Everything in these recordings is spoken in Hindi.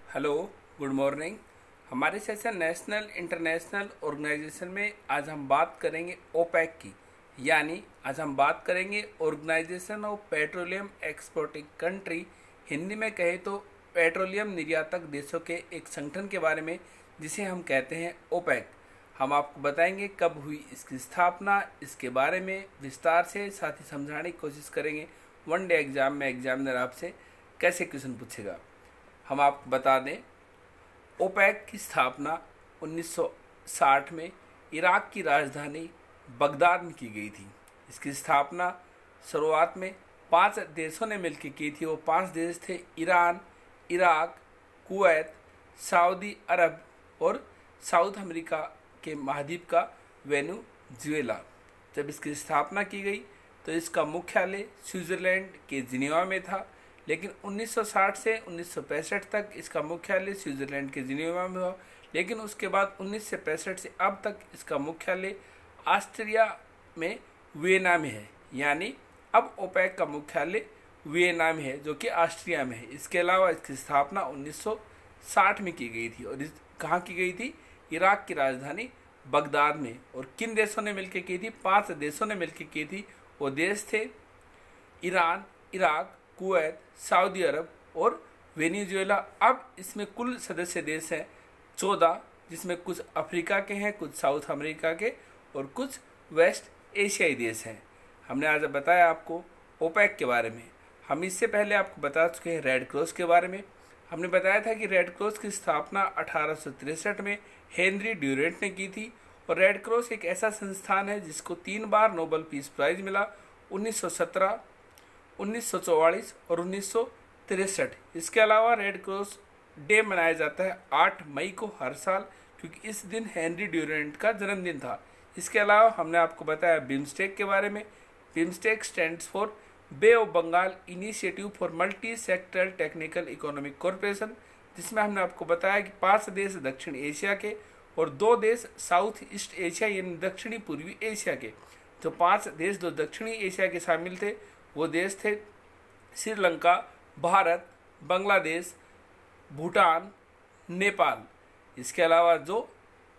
Hello, good morning. हमारे सेशन नेशनल इंटरनेशनल ऑर्गेनाइजेशन में आज हम बात करेंगे ओपेक की, यानी आज हम बात करेंगे organisation of petroleum exporting country. Hindi में कहे तो पेट्रोलियम निर्यातक देशों के एक संगठन के बारे में, जिसे हम कहते हैं ओपेक। हम आपको बताएंगे कब हुई इसकी स्थापना, इसके बारे में विस्तार से साथ ही समझाने की कोशिश करेंगे। वन डे एग्जाम में एग्जामिनर आपसे कैसे क्वेश्चन पूछेगा। हम आपको बता दें, ओपेक की स्थापना 1960 में इराक की राजधानी बगदाद में की गई थी। इसकी स्थापना शुरुआत में 5 देशों ने मिलकर की थी। वो 5 देश थे ईरान, इराक, कुवैत, सऊदी अरब और साउथ अमेरिका के महाद्वीप का वेनेजुएला। जब इसकी स्थापना की गई तो इसका मुख्यालय स्विट्जरलैंड के जिनेवा में था, लेकिन 1960 से 1965 तक इसका मुख्यालय स्विट्जरलैंड के जिनेवा में हुआ। लेकिन उसके बाद 1965 से अब तक इसका मुख्यालय ऑस्ट्रिया में वियना में है, यानी अब ओपेक का मुख्यालय वियना में है, जो कि ऑस्ट्रिया में है। इसके अलावा इसकी स्थापना 1960 में की गई थी और कहाँ की गई थी? इराक की राजधानी बगदाद में। और किन देशों ने मिलकर की थी? 5 देशों ने मिलकर की थी। वो देश थे ईरान, इराक, कुवैत, सऊदी अरब और वेनेजुएला। अब इसमें कुल सदस्य देश हैं 14, जिसमें कुछ अफ्रीका के हैं, कुछ साउथ अमेरिका के और कुछ वेस्ट एशियाई देश हैं। हमने आज बताया आपको ओपेक के बारे में। हम इससे पहले आपको बता चुके हैं रेड क्रॉस के बारे में। हमने बताया था कि रेड क्रॉस की स्थापना 1863 में हेनरी ड्यूरेंट ने की थी। और रेड क्रॉस एक ऐसा संस्थान है जिसको 3 बार नोबेल पीस प्राइज मिला, 1917, 1944 और 1963। इसके अलावा रेड क्रॉस डे मनाया जाता है 8 मई को हर साल, क्योंकि इस दिन हेनरी ड्यूरेंट का जन्मदिन था। इसके अलावा हमने आपको बताया बिम्स्टेक के बारे में। BIMSTEC stands for Bay of Bengal initiative for multi sectoral technical economic corporation, जिसमें हमने आपको बताया कि 5 देश दक्षिण एशिया के और 2 देश साउथ ईस्ट एशिया यानी दक्षिणी पूर्वी एशिया के। जो 5 देश जो दक्षिणी एशिया के शामिल थे वो देश थे श्रीलंका, भारत, बांग्लादेश, भूटान, नेपाल। इसके अलावा जो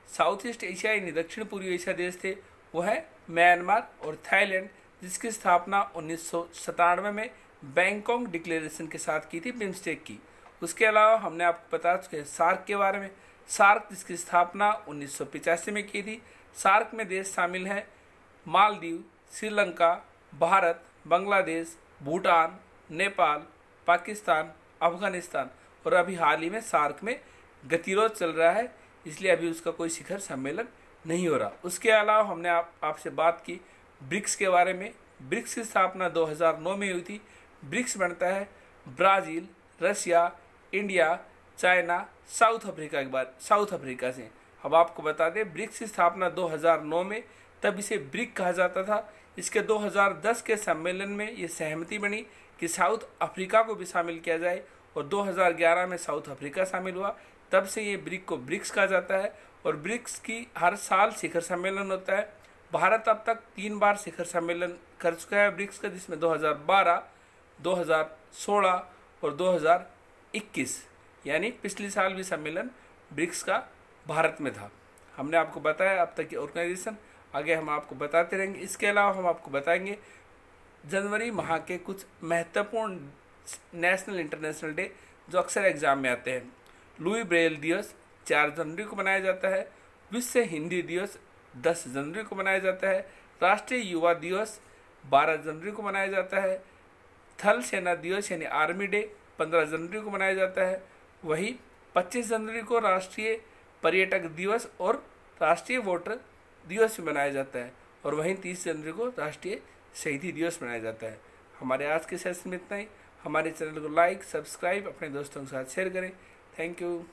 साउथ ईस्ट एशिया यानी दक्षिण पूर्वी एशिया देश थे वो है म्यांमार और थाईलैंड, जिसकी स्थापना 1997 में बैंकॉक डिक्लेरेशन के साथ की थी बिम्स्टेक की। उसके अलावा हमने आपको बता चुके सार्क के बारे में। सार्क जिसकी स्थापना 1985 में की थी। सार्क में देश शामिल हैं मालदीव, श्रीलंका, भारत, बांग्लादेश, भूटान, नेपाल, पाकिस्तान, अफगानिस्तान। और अभी हाल ही में सार्क में गतिरोध चल रहा है, इसलिए अभी उसका कोई शिखर सम्मेलन नहीं हो रहा। उसके अलावा हमने आपसे बात की ब्रिक्स के बारे में। ब्रिक्स की स्थापना 2009 में हुई थी। ब्रिक्स बनता है Brazil, Russia, India, China, south Africa से। अब आपको बता दें ब्रिक्स की स्थापना 2009 में, तब इसे ब्रिक कहा जाता था। इसके 2010 के सम्मेलन में ये सहमति बनी कि साउथ अफ्रीका को भी शामिल किया जाए और 2011 में साउथ अफ्रीका शामिल हुआ। तब से ये ब्रिक को ब्रिक्स कहा जाता है। और ब्रिक्स की हर साल शिखर सम्मेलन होता है। भारत अब तक 3 बार शिखर सम्मेलन कर चुका है ब्रिक्स का, जिसमें 2012, 2016 और 2021, यानी पिछले साल भी सम्मेलन ब्रिक्स का भारत में था। हमने आपको बताया अब तक की ऑर्गेनाइजेशन, आगे हम आपको बताते रहेंगे। इसके अलावा हम आपको बताएंगे जनवरी माह के कुछ महत्वपूर्ण नेशनल इंटरनेशनल डे जो अक्सर एग्जाम में आते हैं। लुई ब्रेल दिवस 4 जनवरी को मनाया जाता है। विश्व हिंदी दिवस 10 जनवरी को मनाया जाता है। राष्ट्रीय युवा दिवस 12 जनवरी को मनाया जाता है। थल सेना दिवस यानी आर्मी डे 15 जनवरी को मनाया जाता है। वही 25 जनवरी को राष्ट्रीय पर्यटक दिवस और राष्ट्रीय वोटर दिवस भी मनाया जाता है। और वहीं 30 जनवरी को राष्ट्रीय शहीदी दिवस मनाया जाता है। हमारे आज के सेशन में इतना ही। हमारे चैनल को लाइक, सब्सक्राइब, अपने दोस्तों के साथ शेयर करें। Thank you.